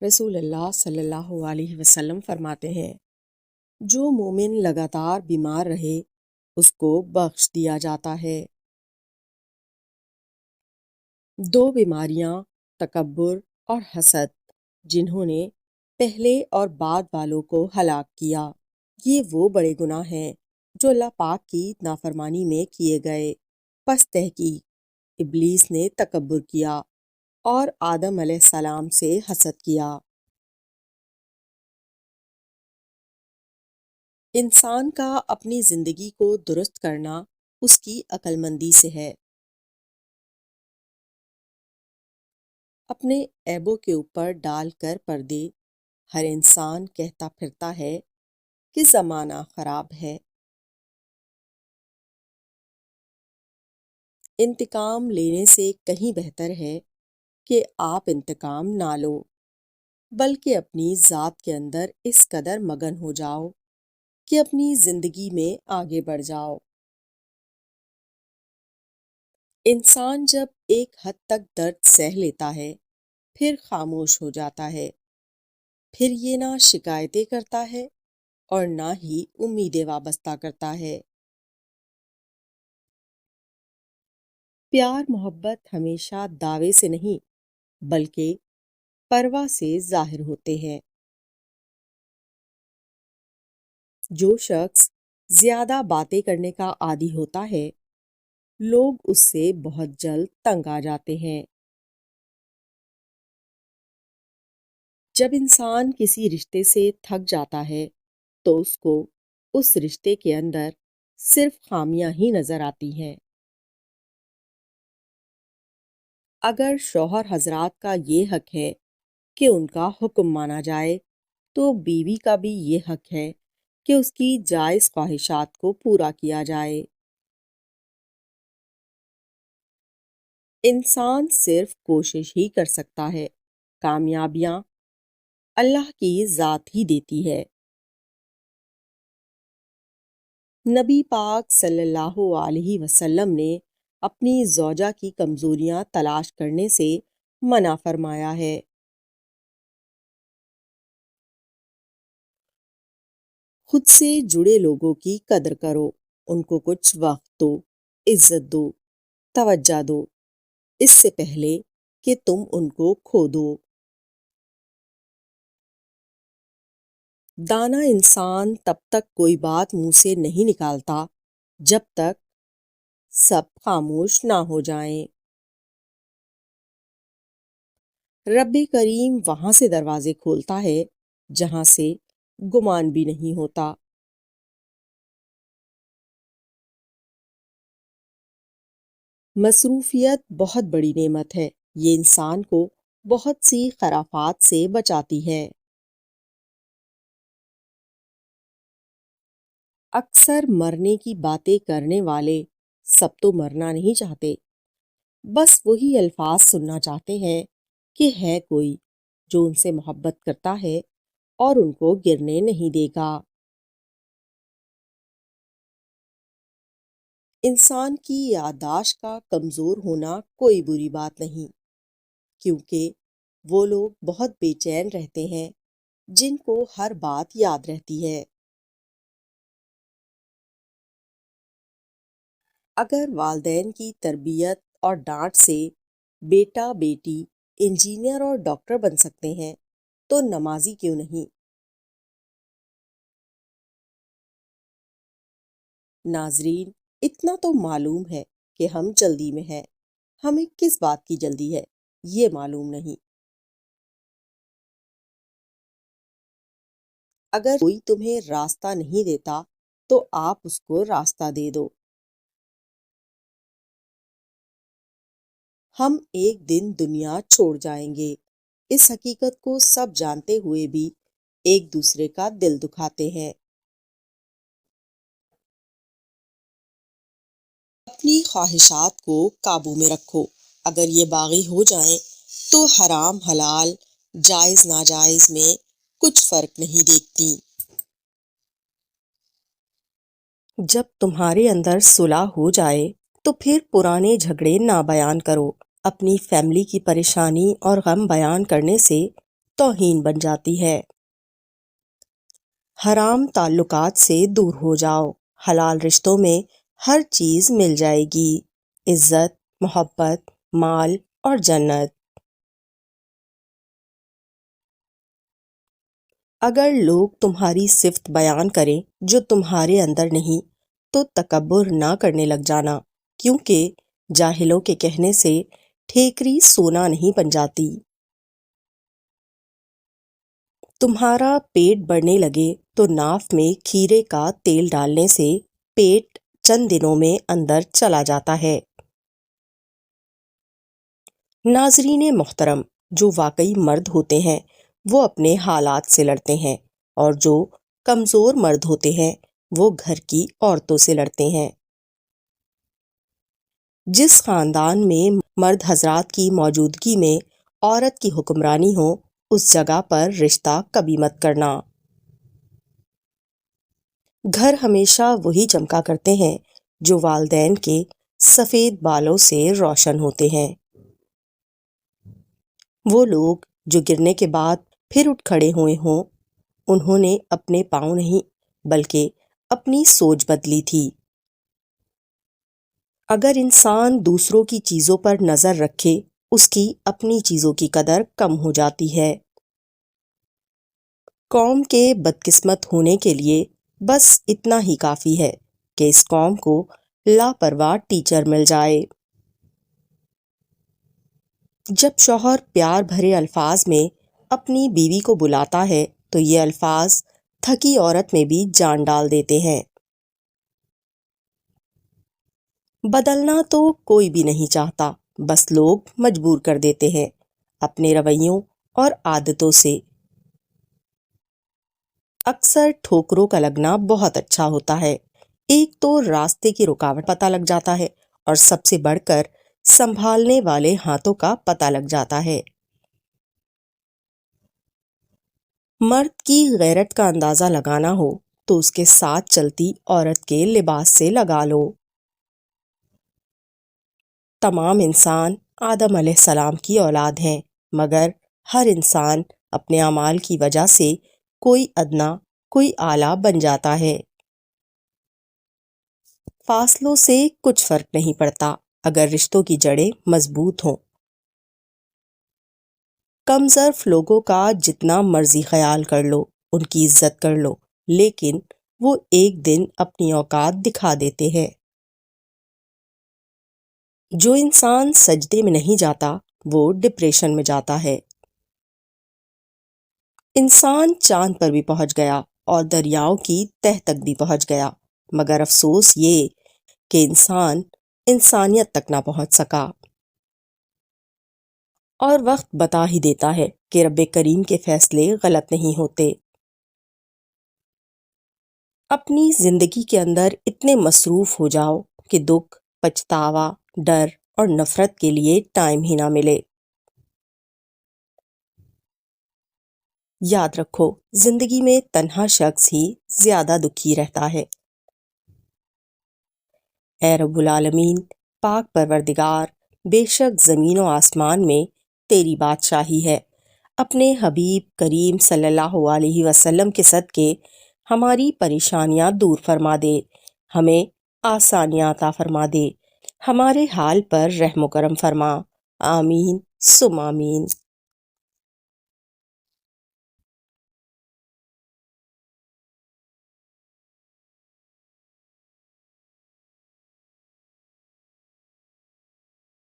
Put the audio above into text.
رسول اللہ صلی اللہ علیہ وسلم فرماتے ہیں، جو مومن لگاتار بیمار رہے اس کو بخش دیا جاتا ہے۔ دو بیماریاں، تکبر اور حسد، جنہوں نے پہلے اور بعد والوں کو ہلاک کیا، یہ وہ بڑے گناہ ہیں جو اللہ پاک کی نافرمانی میں کیے گئے۔ پس تحقیق ابلیس نے تکبر کیا اور آدم علیہ السلام سے حسد کیا۔ انسان کا اپنی زندگی کو درست کرنا اس کی عقل مندی سے ہے۔ اپنے عیبوں کے اوپر ڈال کر پردے، ہر انسان کہتا پھرتا ہے کہ زمانہ خراب ہے۔ انتقام لینے سے کہیں بہتر ہے کہ آپ انتقام نہ لو، بلکہ اپنی ذات کے اندر اس قدر مگن ہو جاؤ کہ اپنی زندگی میں آگے بڑھ جاؤ۔ انسان جب ایک حد تک درد سہ لیتا ہے پھر خاموش ہو جاتا ہے، پھر یہ نہ شکایتیں کرتا ہے اور نہ ہی امیدیں وابستہ کرتا ہے۔ پیار محبت ہمیشہ دعوے سے نہیں بلکہ پرواہ سے ظاہر ہوتے ہیں۔ جو شخص زیادہ باتیں کرنے کا عادی ہوتا ہے، لوگ اس سے بہت جلد تنگ آ جاتے ہیں۔ جب انسان کسی رشتے سے تھک جاتا ہے تو اس کو اس رشتے کے اندر صرف خامیاں ہی نظر آتی ہیں۔ اگر شوہر حضرات کا یہ حق ہے کہ ان کا حکم مانا جائے، تو بیوی کا بھی یہ حق ہے کہ اس کی جائز خواہشات کو پورا کیا جائے۔ انسان صرف کوشش ہی کر سکتا ہے، کامیابیاں اللہ کی ذات ہی دیتی ہے۔ نبی پاک صلی اللہ علیہ وسلم نے اپنی زوجہ کی کمزوریاں تلاش کرنے سے منع فرمایا ہے۔ خود سے جڑے لوگوں کی قدر کرو، ان کو کچھ وقت دو، عزت دو، توجہ دو، اس سے پہلے کہ تم ان کو کھو دو۔ دانا انسان تب تک کوئی بات منہ سے نہیں نکالتا جب تک سب خاموش نہ ہو جائیں۔ رب کریم وہاں سے دروازے کھولتا ہے جہاں سے گمان بھی نہیں ہوتا۔ مصروفیت بہت بڑی نعمت ہے، یہ انسان کو بہت سی خرافات سے بچاتی ہے۔ اکثر مرنے کی باتیں کرنے والے سب تو مرنا نہیں چاہتے، بس وہی الفاظ سننا چاہتے ہیں کہ ہے کوئی جو ان سے محبت کرتا ہے اور ان کو گرنے نہیں دے گا۔ انسان کی یادداشت کا کمزور ہونا کوئی بری بات نہیں، کیونکہ وہ لوگ بہت بے چین رہتے ہیں جن کو ہر بات یاد رہتی ہے۔ اگر والدین کی تربیت اور ڈانٹ سے بیٹا بیٹی انجینئر اور ڈاکٹر بن سکتے ہیں تو نمازی کیوں نہیں؟ ناظرین، اتنا تو معلوم ہے کہ ہم جلدی میں ہیں، ہمیں کس بات کی جلدی ہے یہ معلوم نہیں۔ اگر کوئی تمہیں راستہ نہیں دیتا تو آپ اس کو راستہ دے دو۔ ہم ایک دن دنیا چھوڑ جائیں گے، اس حقیقت کو سب جانتے ہوئے بھی ایک دوسرے کا دل دکھاتے ہیں۔ اپنی خواہشات کو قابو میں رکھو، اگر یہ باغی ہو جائیں تو حرام حلال جائز ناجائز میں کچھ فرق نہیں دیکھتی۔ جب تمہارے اندر صلح ہو جائے تو پھر پرانے جھگڑے نہ بیان کرو۔ اپنی فیملی کی پریشانی اور غم بیان کرنے سے توہین بن جاتی ہے۔ حرام تعلقات سے دور ہو جاؤ، حلال رشتوں میں ہر چیز مل جائے گی، عزت، محبت، مال اور جنت۔ اگر لوگ تمہاری صفت بیان کریں جو تمہارے اندر نہیں تو تکبر نہ کرنے لگ جانا، کیونکہ جاہلوں کے کہنے سے ٹھیکری سونا نہیں بن جاتی۔ تمہارا پیٹ بڑھنے لگے تو ناف میں کھیرے کا تیل ڈالنے سے پیٹ چند دنوں میں اندر چلا جاتا ہے۔ ناظرین محترم، جو واقعی مرد ہوتے ہیں وہ اپنے حالات سے لڑتے ہیں، اور جو کمزور مرد ہوتے ہیں وہ گھر کی عورتوں سے لڑتے ہیں۔ جس خاندان میں مرد حضرات کی موجودگی میں عورت کی حکمرانی ہو، اس جگہ پر رشتہ کبھی مت کرنا۔ گھر ہمیشہ وہی چمکا کرتے ہیں جو والدین کے سفید بالوں سے روشن ہوتے ہیں۔ وہ لوگ جو گرنے کے بعد پھر اٹھ کھڑے ہوئے ہوں، انہوں نے اپنے پاؤں نہیں بلکہ اپنی سوچ بدلی تھی۔ اگر انسان دوسروں کی چیزوں پر نظر رکھے، اس کی اپنی چیزوں کی قدر کم ہو جاتی ہے۔ قوم کے بدقسمت ہونے کے لیے بس اتنا ہی کافی ہے کہ اس قوم کو لاپرواہ ٹیچر مل جائے۔ جب شوہر پیار بھرے الفاظ میں اپنی بیوی کو بلاتا ہے تو یہ الفاظ تھکی عورت میں بھی جان ڈال دیتے ہیں۔ بدلنا تو کوئی بھی نہیں چاہتا، بس لوگ مجبور کر دیتے ہیں اپنے رویوں اور عادتوں سے۔ اکثر ٹھوکروں کا لگنا بہت اچھا ہوتا ہے، ایک تو راستے کی رکاوٹ پتہ لگ جاتا ہے، اور سب سے بڑھ کر سنبھالنے والے ہاتھوں کا پتہ لگ جاتا ہے۔ مرد کی غیرت کا اندازہ لگانا ہو تو اس کے ساتھ چلتی عورت کے لباس سے لگا لو۔ تمام انسان آدم علیہ السلام کی اولاد ہیں، مگر ہر انسان اپنے اعمال کی وجہ سے کوئی ادنا کوئی اعلیٰ بن جاتا ہے۔ فاصلوں سے کچھ فرق نہیں پڑتا اگر رشتوں کی جڑیں مضبوط ہوں۔ کم ظرف لوگوں کا جتنا مرضی خیال کر لو، ان کی عزت کر لو، لیکن وہ ایک دن اپنی اوقات دکھا دیتے ہیں۔ جو انسان سجدے میں نہیں جاتا وہ ڈپریشن میں جاتا ہے۔ انسان چاند پر بھی پہنچ گیا اور دریاؤں کی تہہ تک بھی پہنچ گیا، مگر افسوس یہ کہ انسان انسانیت تک نہ پہنچ سکا۔ اور وقت بتا ہی دیتا ہے کہ رب کریم کے فیصلے غلط نہیں ہوتے۔ اپنی زندگی کے اندر اتنے مصروف ہو جاؤ کہ دکھ، پچھتاوا، ڈر اور نفرت کے لیے ٹائم ہی نہ ملے۔ یاد رکھو، زندگی میں تنہا شخص ہی زیادہ دکھی رہتا ہے۔ اے رب العالمین، پاک پروردگار، بے شک زمین و آسمان میں تیری بادشاہی ہے۔ اپنے حبیب کریم صلی اللہ علیہ وسلم کے صدقے ہماری پریشانیاں دور فرما دے، ہمیں آسانیاں عطا فرما دے، ہمارے حال پر رحم و کرم فرما، آمین ثم آمین۔